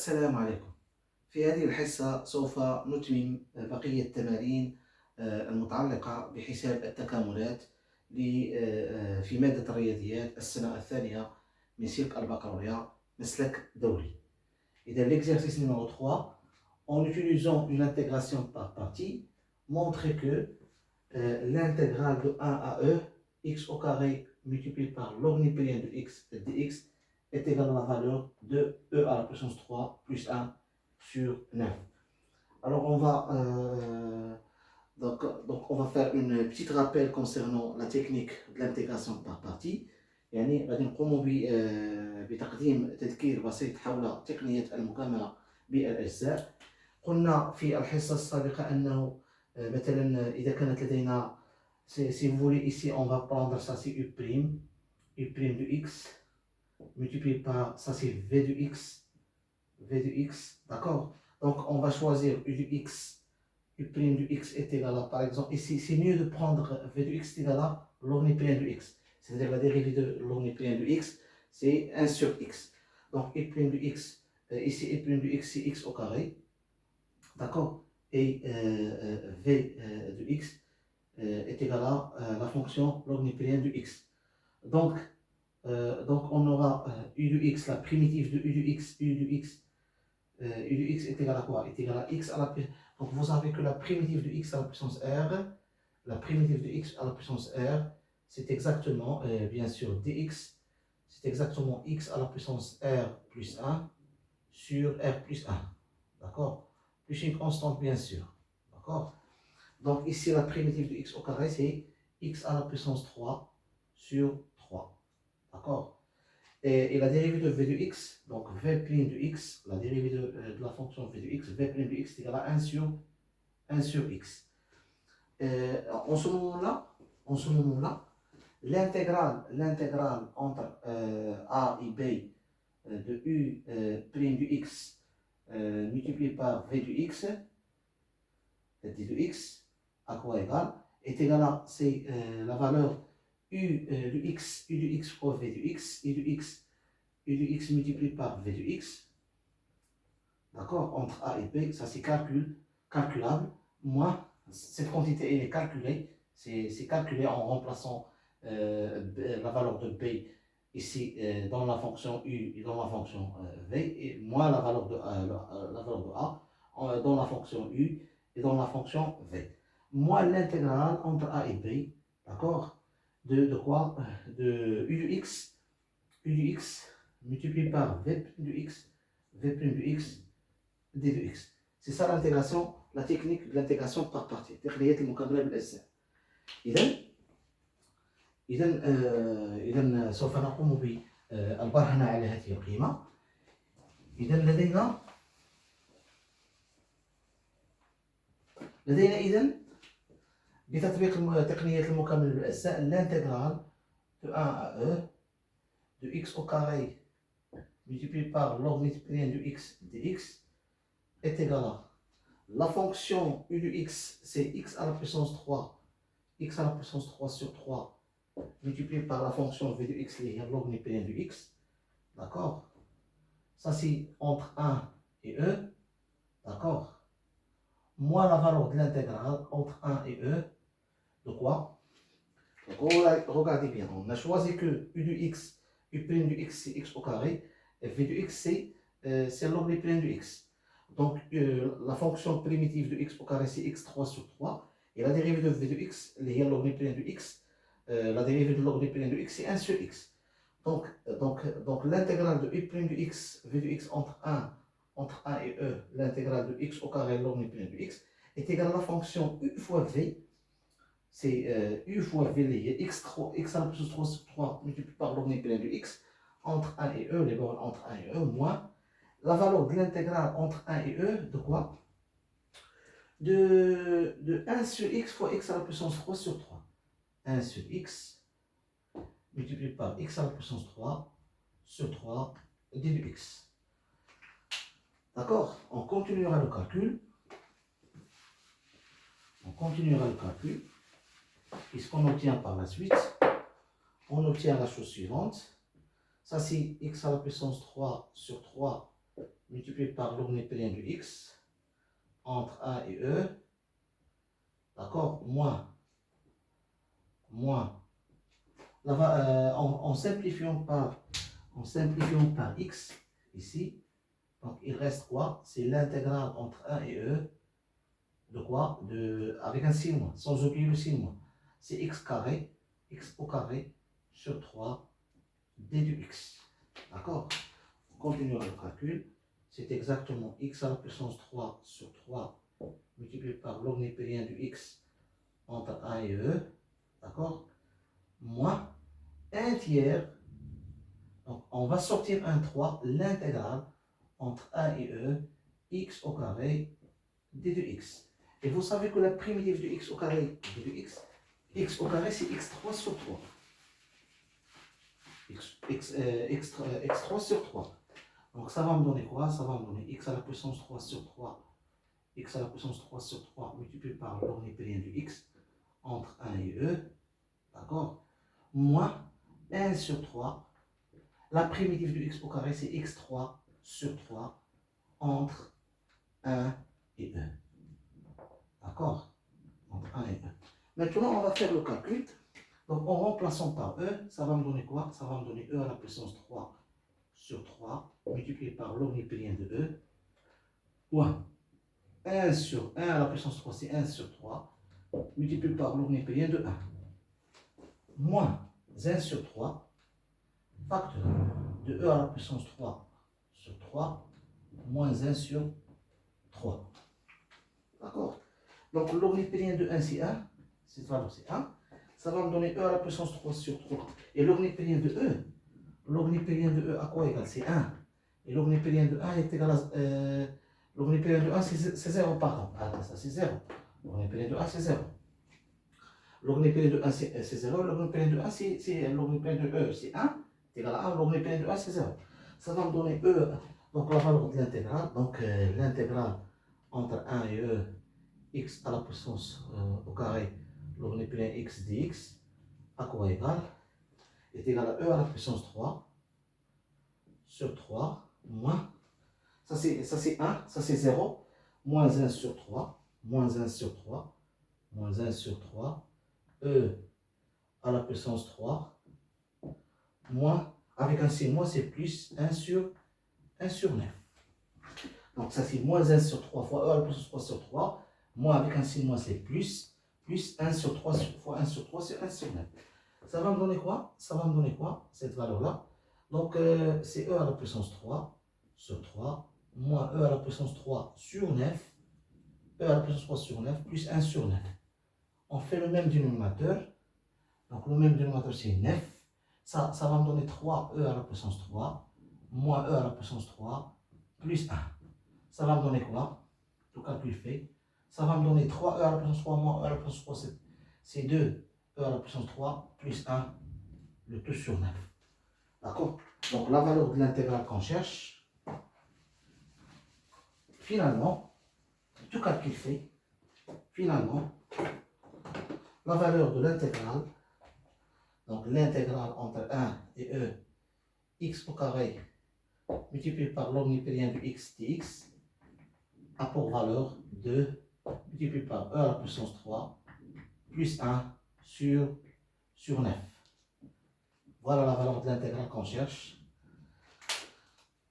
السلام عليكم. في هذه الحصة سوف نتمم بقية التمارين المتعلقة بحساب التكاملات في مادة الرياضيات السنة الثانية من سلك البكالوريا مسلك دوري. إذا l'exercice numéro 3, en utilisant une intégration par partie, montre que l'intégrale de 1 à e, x au carré multiplié par l'omniprien de x dx est égal à la valeur de e à la puissance 3 plus 1 sur 9. Alors on va faire une petite rappel concernant la technique de l'intégration par partie. يعني غادي نقوم بتقديم تذكير بسيط حول تقنية المكاملة بالأجزاء. قلنا في الحصة السابقة أنه مثلا إذا كانت لدينا si vous voulez ici on va prendre ça c'est u prime de x multiplié par ça c'est v de x, d'accord. Donc on va choisir u de x, u prime de x est égal à, par exemple ici c'est mieux de prendre v de x est égal à l'omniprien de x, c'est-à-dire la dérivée de l'omniprien de x c'est 1 sur x. Donc u prime de x, ici u prime de x c'est x au carré, d'accord, et v de x est égal à la fonction l'omniprien de x. Donc on aura u de x, la primitive de u de x est égal à quoi? Est égal à x à la puissance. Donc vous savez que la primitive de x à la puissance r, la primitive de x à la puissance r, c'est exactement, bien sûr, dx, c'est exactement x à la puissance r plus 1 sur r plus 1, d'accord? Plus une constante, bien sûr, d'accord? Donc ici, la primitive de x au carré, c'est x à la puissance 3 sur 3, d'accord? Et la dérivée de v de x, donc v' de x, la dérivée de la fonction v de x, v' de x est égal à 1 sur x. En ce moment-là, l'intégrale entre a et b de u prime de x multiplié par v de x, d de x, à quoi égal, est égal à, c'est la valeur u de x fois v de x, u de x multiplié par v de x, d'accord, entre a et b, ça c'est calculable. Moi, cette quantité elle est calculée, c'est calculé en remplaçant la valeur de b ici dans la fonction u et dans la fonction v, et moi la valeur de a dans la fonction u et dans la fonction v. Moi l'intégrale entre a et b, d'accord, de quoi? De u de x multiplié par v' de x, v' de x, d de x. C'est ça l'intégration, la technique de l'intégration par partie. تقنية المكاملة بالأجزاء. إذا سوف نقوم بالبرهنة على هذه القيمة. إذا لدينا إذا بتطبيق تقنية المكاملة بالأجزاء l'intégrale de 1 à e de x au carré multiplié par l'omniprien de x dx est égal à la fonction u de x, c'est x à la puissance 3, x à la puissance 3 sur 3 multiplié par la fonction v de x liée à l'omniprien de x, d'accord. Ça c'est entre 1 et e, d'accord. Moins la valeur de l'intégrale entre 1 et e de quoi? Donc regardez bien, on a choisi que u de x, u' de x c'est x au carré, et v de x c'est l'omniprien de x. Donc la fonction primitive de x au carré c'est x3 sur 3, et la dérivée de v de x, liée à l'omniprien de x, la dérivée de l'omniprien de x c'est 1 sur x. Donc l'intégrale de u' de x, v de x entre 1 et e, l'intégrale de x au carré l'omniprien de x, est égale à la fonction u fois v, c'est u fois v lié x à la puissance 3 sur 3 multiplié par l'omniprien de x entre 1 et e, les bornes entre 1 et e, moins la valeur de l'intégrale entre 1 et e de quoi? De 1 sur x fois x à la puissance 3 sur 3. 1 sur x multiplié par x à la puissance 3 sur 3 d de x. D'accord? On continuera le calcul. Et ce qu'on obtient par la suite, on obtient la chose suivante. Ça c'est x à la puissance 3 sur 3 multiplié par l'omniprien du x entre A et E, d'accord, moins, en simplifiant par x, ici, donc il reste quoi? C'est l'intégrale entre 1 et E, de quoi? Avec un signe, sans oublier le signe. C'est x carré, x au carré, sur 3, d du x. D'accord? On continue le calcul. C'est exactement x à la puissance 3 sur 3 multiplié par l'omniprien du x entre A et E. D'accord? Moins 1 tiers. Donc on va sortir un 3, l'intégrale entre A et E, x au carré, d de x. Et vous savez que la primitive de x au carré, d de x au carré c'est x3 sur 3. x3 sur 3. Donc ça va me donner quoi? Ça va me donner x à la puissance 3 sur 3. X à la puissance 3 sur 3 multiplié par l'omniprien du x entre 1 et E. D'accord? Moins 1 sur 3. La primitive de x au carré c'est x3 sur 3 entre 1 et E. D'accord? Entre 1 et E. Maintenant on va faire le calcul. Donc en remplaçant par E, ça va me donner quoi? Ça va me donner E à la puissance 3 sur 3 multiplié par l'omniprien de E, moins 1 sur 1 à la puissance 3, c'est 1 sur 3, multiplié par l'omniprien de 1, moins 1 sur 3, facteur de E à la puissance 3 sur 3, moins 1 sur 3. D'accord? Donc l'omniprien de 1, c'est 1, cette valeur c'est 1, ça va me donner E à la puissance 3 sur 3. Et l'omniprien de E, à quoi égal? C'est 1. Et l'omniprien de 1 est égal à... l'omniprien de 1 c'est 0, pardon. Ah, ça c'est 0. L'omniprien de 1 c'est 0. L'omniprien de 1 c'est 0. L'omniprien de 1 c'est l'omniprien de E c'est 1. C'est égal à 1. L'omniprien de 1 c'est 0. Ça va me donner E. Donc la valeur de l'intégrale. Donc l'intégrale entre 1 et E, x à la puissance au carré, l'omniprien x dx, à quoi égal? Est égal à E à la puissance 3 sur 3 moins, ça c'est 1, ça c'est 0, moins 1 sur 3, moins 1 sur 3, moins 1 sur 3, E à la puissance 3, moins, avec un signe moins, c'est plus 1 sur 9. Donc ça c'est moins 1 sur 3 fois E à la puissance 3 sur 3, moins avec un signe moins, c'est plus 1 sur 3 fois 1 sur 3, c'est 1 sur 9. Ça va me donner quoi? Ça va me donner quoi, cette valeur-là? Donc, c'est E à la puissance 3 sur 3, moins E à la puissance 3 sur 9, E à la puissance 3 sur 9, plus 1 sur 9. On fait le même dénominateur. Donc, le même dénominateur, c'est 9. Ça va me donner 3E à la puissance 3, moins E à la puissance 3, plus 1. Ça va me donner quoi? Tout calcul fait. Ça va me donner 3E à la puissance 3, moins E à la puissance 3, c'est 2E à la puissance 3, plus 1, le tout sur 9. D'accord? Donc la valeur de l'intégrale qu'on cherche, finalement, tout calcul fait, finalement, la valeur de l'intégrale, donc l'intégrale entre 1 et E, x au carré, multiplié par l'omniprien du x dx, a pour valeur 2, multiplié par E à la puissance 3, plus 1 sur 9. Voilà la valeur de l'intégrale qu'on cherche.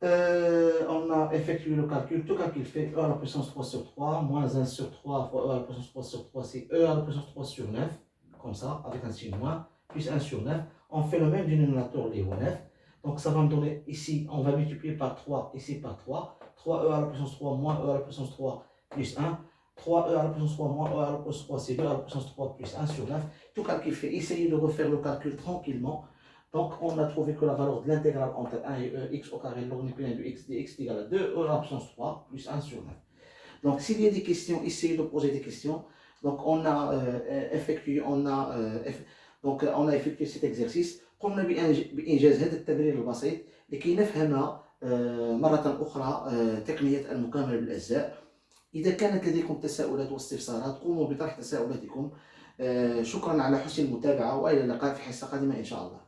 On a effectué le calcul, tout calcul fait E à la puissance 3 sur 3, moins 1 sur 3 fois E à la puissance 3 sur 3, c'est E à la puissance 3 sur 9, comme ça, avec un signe moins, plus 1 sur 9. On fait le même dénominateur, les 9. Donc ça va me donner ici, on va multiplier par 3, ici par 3. 3E à la puissance 3 moins E à la puissance 3 plus 1. 3E à la puissance 3 moins E à la puissance 3, c'est 2 à la puissance 3 plus 1 sur 9. Tout calcul fait, essayez de refaire le calcul tranquillement. Donc, on a trouvé que la valeur de l'intégrale entre 1 et E, x au carré, l'omniprien du x dx est égal à 2E à la puissance 3 plus 1 sur 9. Donc, s'il y a des questions, essayez de poser des questions. Donc, on a effectué cet exercice. قمنا بإنجاز هذا التمرين البسيط لكي نفهم مرة أخرى تقنية المكاملة بالأجزاء. إذا كانت لديكم تساؤلات واستفسارات قوموا بطرح تساؤلاتكم. شكرا على حسن المتابعة وإلى اللقاء في حصة قادمة إن شاء الله.